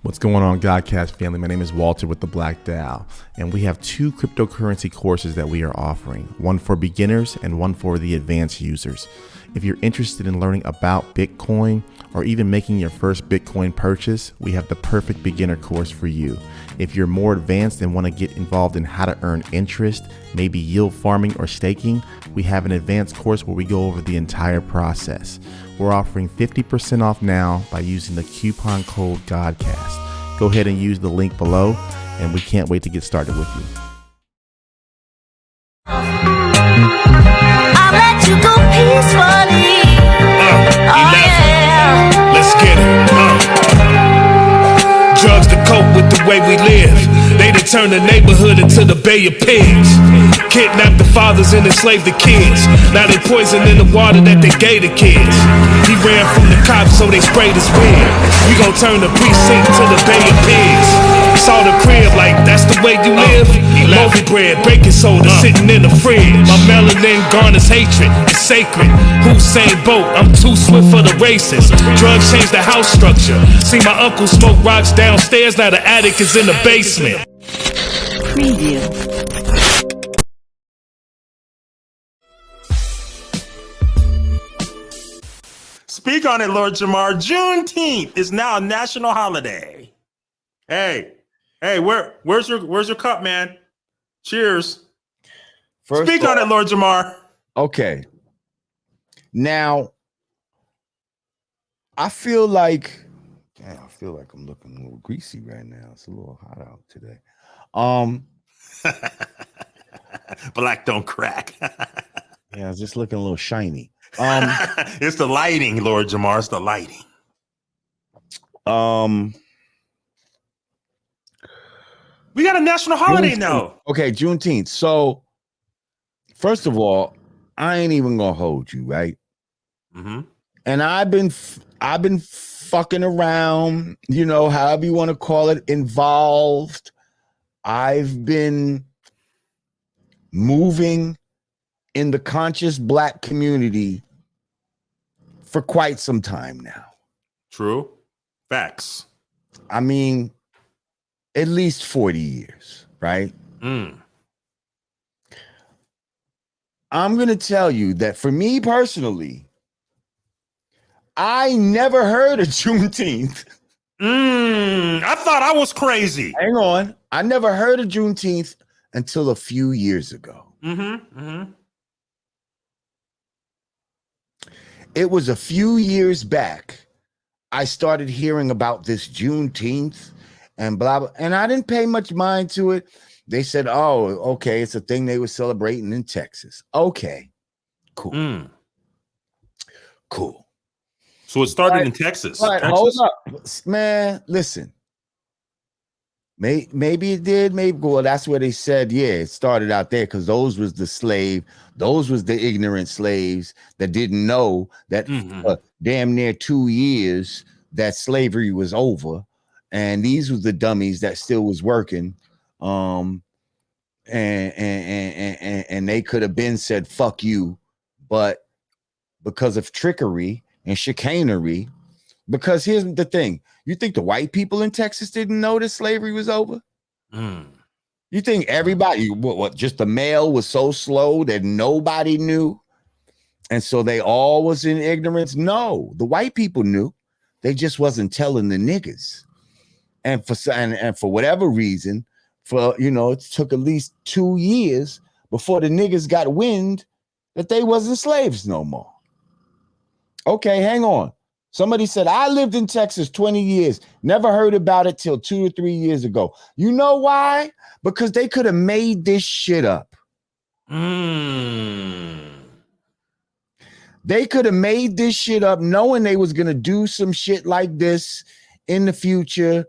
What's going on, Godcast family? My name is Walter with the Black Dial, and we have two cryptocurrency courses that we are offering, one for beginners and one for the advanced users. If you're interested in learning about Bitcoin or even making your first Bitcoin purchase, we have the perfect beginner course for you. If you're more advanced and want to get involved in how to earn interest, maybe yield farming or staking, we have an advanced course where we go over the entire process. We're offering 50% off now by using the coupon code GODCAST. Go ahead and use the link below, and we can't wait to get started with you. I'll let you go peacefully. Yeah. Let's get it. Drugs to cope with the way we live. They done turn the neighborhood into the Bay of Pigs. Kidnapped the fathers and enslaved the kids. Now they poisoning the water that they gave the kids. He ran from the cops, so they sprayed his wig. We gon' turn the precinct to the Bay of Pigs. Saw the crib like that's the way you live. Loaf bread, baking soda sitting in the fridge. My melanin garners hatred, it's sacred. Hussein Bolt, I'm too swift for the races. Drugs change the house structure. See my uncle smoke rocks downstairs, now the attic is in the basement. Preview. Speak on it, Lord Jamar. Juneteenth is now a national holiday. Hey, where's your cup, man? Cheers. Speak on it, Lord Jamar. Okay. Now, I feel like I'm looking a little greasy right now. It's a little hot out today. Black don't crack. Yeah, it's just looking a little shiny. It's the lighting, Lord Jamar. It's the lighting. We got a national holiday now. Okay, Juneteenth. So, first of all, I ain't even gonna hold you, right? Mm-hmm. And I've been fucking around, you know, however you want to call it, involved. I've been moving in the conscious Black community for quite some time now. True. Facts. I mean, at least 40 years, right? I'm going to tell you that for me personally, I never heard of Juneteenth. I thought I was crazy. Hang on. I never heard of Juneteenth until a few years ago. It was a few years back. I started hearing about this Juneteenth and blah, blah, and I didn't pay much mind to it. They said, oh, okay, it's a thing they were celebrating in Texas. Okay, cool. Cool. So it started in Texas. But hold up, man, listen. Maybe it did, maybe. Well, that's where they said, yeah, it started out there because those was the ignorant slaves that didn't know that damn near 2 years that slavery was over. And these were the dummies that still was working. And they could have been said, fuck you. But because of trickery and chicanery, because here's the thing. You think the white people in Texas didn't know that slavery was over? You think everybody, what just the mail was so slow that nobody knew? And so they all was in ignorance? No, the white people knew. They just wasn't telling the niggas. And for whatever reason, it took at least 2 years before the niggas got wind that they wasn't slaves no more. Okay, hang on. Somebody said, I lived in Texas 20 years, never heard about it till 2 or 3 years ago. You know why? Because they could have made this shit up. They could have made this shit up knowing they was going to do some shit like this in the future.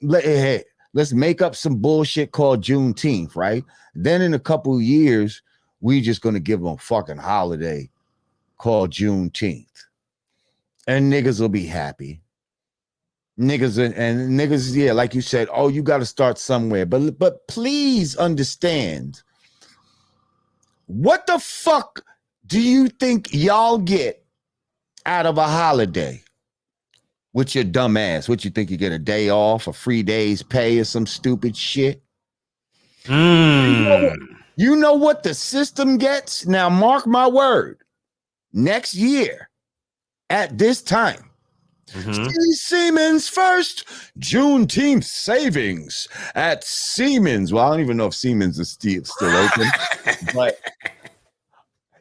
Hey, let's make up some bullshit called Juneteenth, right? Then in a couple of years, we just going to give them a fucking holiday called Juneteenth. And niggas will be happy. Niggas, yeah, like you said, oh, you got to start somewhere. But please understand, what the fuck do you think y'all get out of a holiday? with your dumb ass. What you think, you get a day off, a free day's pay, or some stupid shit? You know what the system gets? Now, mark my word. Next year, at this time, Siemens first Juneteenth savings at Siemens. Well, I don't even know if Siemens is still open, but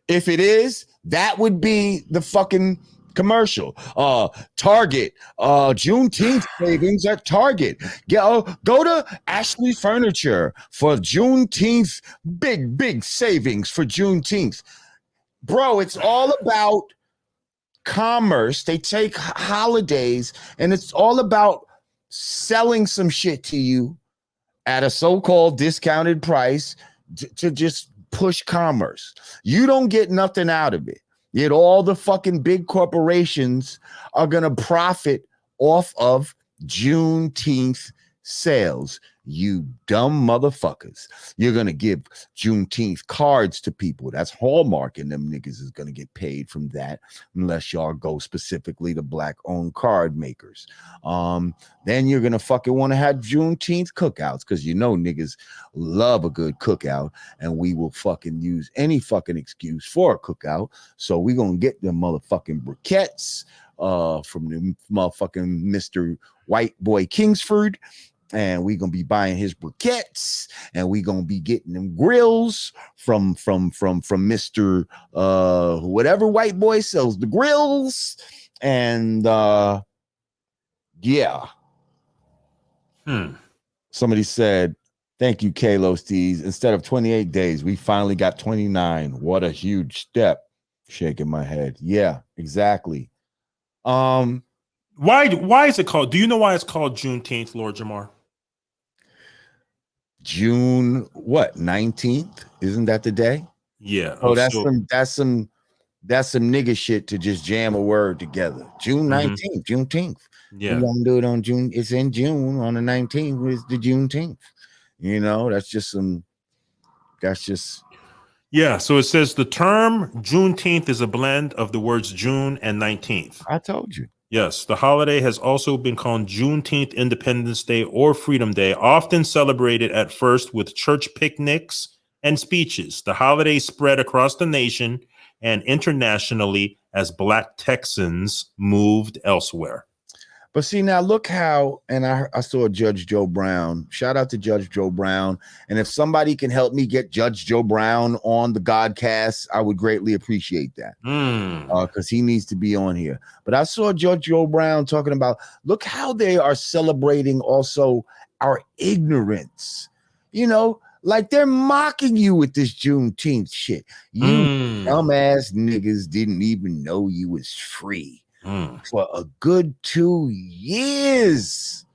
if it is, that would be the fucking commercial. Target, Juneteenth savings at Target. Go to Ashley Furniture for Juneteenth. Big savings for Juneteenth. Bro, it's all about commerce. They take holidays and it's all about selling some shit to you at a so-called discounted price to just push commerce. You don't get nothing out of it. Yet all the fucking big corporations are going to profit off of Juneteenth sales. You dumb motherfuckers. You're going to give Juneteenth cards to people. That's Hallmark, and them niggas is going to get paid from that unless y'all go specifically to black-owned card makers. Then you're going to fucking want to have Juneteenth cookouts because you know niggas love a good cookout, and we will fucking use any fucking excuse for a cookout. So we're going to get them motherfucking briquettes from the motherfucking Mr. White Boy Kingsford. And we're gonna be buying his briquettes, and we're gonna be getting them grills from Mr. Whatever white boy sells the grills. And yeah. Somebody said, thank you, Kalos D's. Instead of 28 days, we finally got 29. What a huge step. Shaking my head. Yeah, exactly. Why is it called? Do you know why it's called Juneteenth, Lord Jamar? June what 19th? Isn't that the day? Yeah. Oh, that's some nigga shit to just jam a word together. June 19th, Juneteenth. Yeah. We want to do it on June. It's in June on the 19th is the Juneteenth. You know, that's just. Yeah. So it says the term Juneteenth is a blend of the words June and 19th. I told you. Yes, the holiday has also been called Juneteenth Independence Day or Freedom Day, often celebrated at first with church picnics and speeches. The holiday spread across the nation and internationally as Black Texans moved elsewhere. But see, now look how, and I saw Judge Joe Brown. Shout out to Judge Joe Brown. And if somebody can help me get Judge Joe Brown on the Godcast, I would greatly appreciate that. Because he needs to be on here. But I saw Judge Joe Brown talking about, look how they are celebrating also our ignorance. You know, like they're mocking you with this Juneteenth shit. You dumbass niggas didn't even know you was free. For a good 2 years.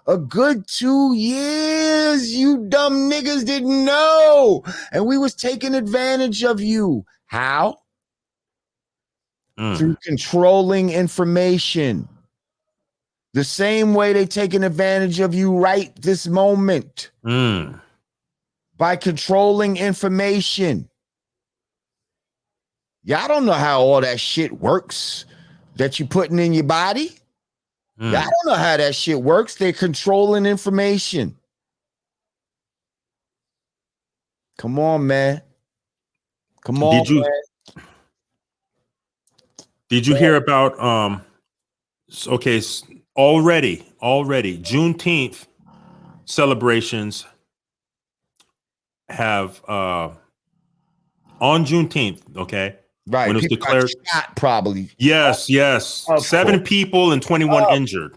A good 2 years, you dumb niggas didn't know. And we was taking advantage of you. How? Through controlling information. The same way they taking advantage of you right this moment. By controlling information. Y'all don't know how all that shit works. That you putting in your body. I don't know how that shit works. They're controlling information. Come on, man. Come on, man. Did you hear about already Juneteenth celebrations have on Juneteenth, okay? Right. When it was declared, shot, probably. Yes. 7 people and 21 injured.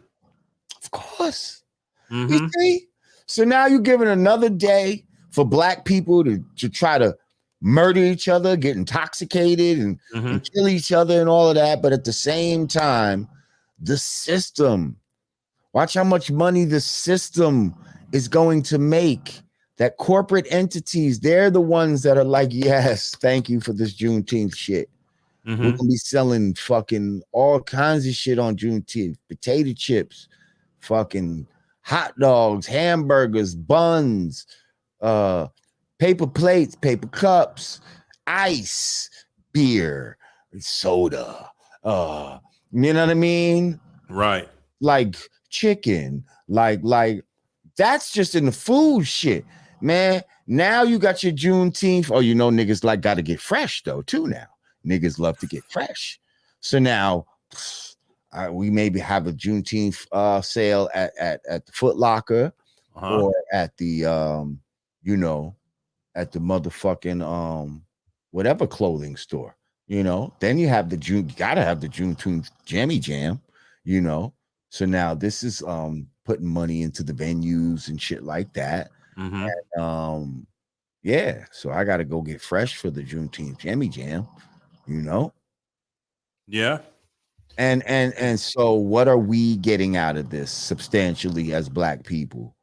Of course. You see? So now you're giving another day for Black people to try to murder each other, get intoxicated and kill each other and all of that. But at the same time, the system, watch how much money the system is going to make. That corporate entities, they're the ones that are like, yes, thank you for this Juneteenth shit. We're gonna be selling fucking all kinds of shit on Juneteenth. Potato chips, fucking hot dogs, hamburgers, buns, paper plates, paper cups, ice, beer, soda. You know what I mean? Right. like chicken, like that's just in the food shit, man. Now you got your Juneteenth. Oh, niggas like got to get fresh though too. Now niggas love to get fresh. So now we maybe have a Juneteenth sale at the Foot Locker or at the at the motherfucking whatever clothing store. Then you have you gotta have the Juneteenth Jammy Jam. So now this is putting money into the venues and shit like that. And, yeah, so I gotta go get fresh for the Juneteenth Jammy Jam. Yeah. And so what are we getting out of this substantially as Black people?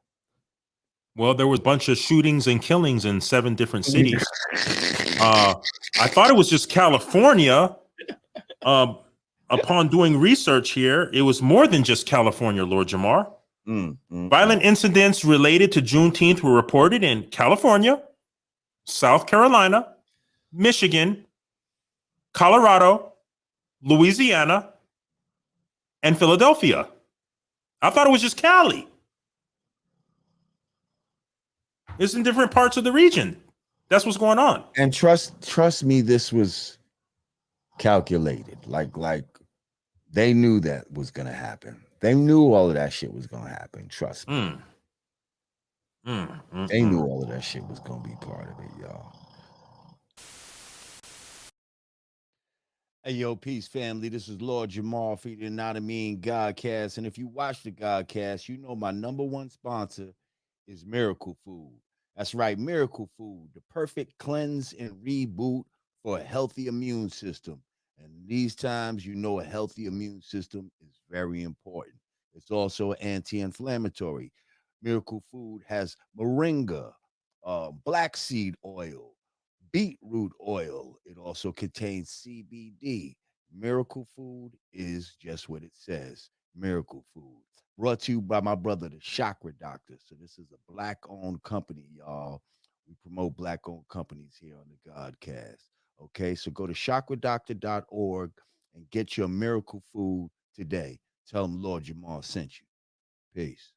Well, there was a bunch of shootings and killings in 7 different cities. I thought it was just California. Upon doing research here, it was more than just California, Lord Jamar. Violent incidents related to Juneteenth were reported in California, South Carolina, Michigan, Colorado, Louisiana, and Philadelphia. I thought it was just Cali. It's in different parts of the region. That's what's going on. And trust me, this was calculated. Like they knew that was gonna happen. They knew all of that shit was gonna happen. Trust me. They knew all of that shit was gonna be part of it, y'all. Hey, yo, peace, family. This is Lord Jamar for the Yanadameen Godcast. And if you watch the Godcast, you know my number one sponsor is Miracle Food. That's right, Miracle Food, the perfect cleanse and reboot for a healthy immune system. And these times, a healthy immune system is very important. It's also anti-inflammatory. Miracle Food has Moringa, black seed oil, Beet Root oil. It also contains CBD. Miracle Food is just what it says. Miracle Food. Brought to you by my brother, the Chakra Doctor. So this is a Black-owned company, y'all. We promote Black-owned companies here on the Godcast. Okay, so go to chakradoctor.org and get your Miracle Food today. Tell them Lord Jamar sent you. Peace.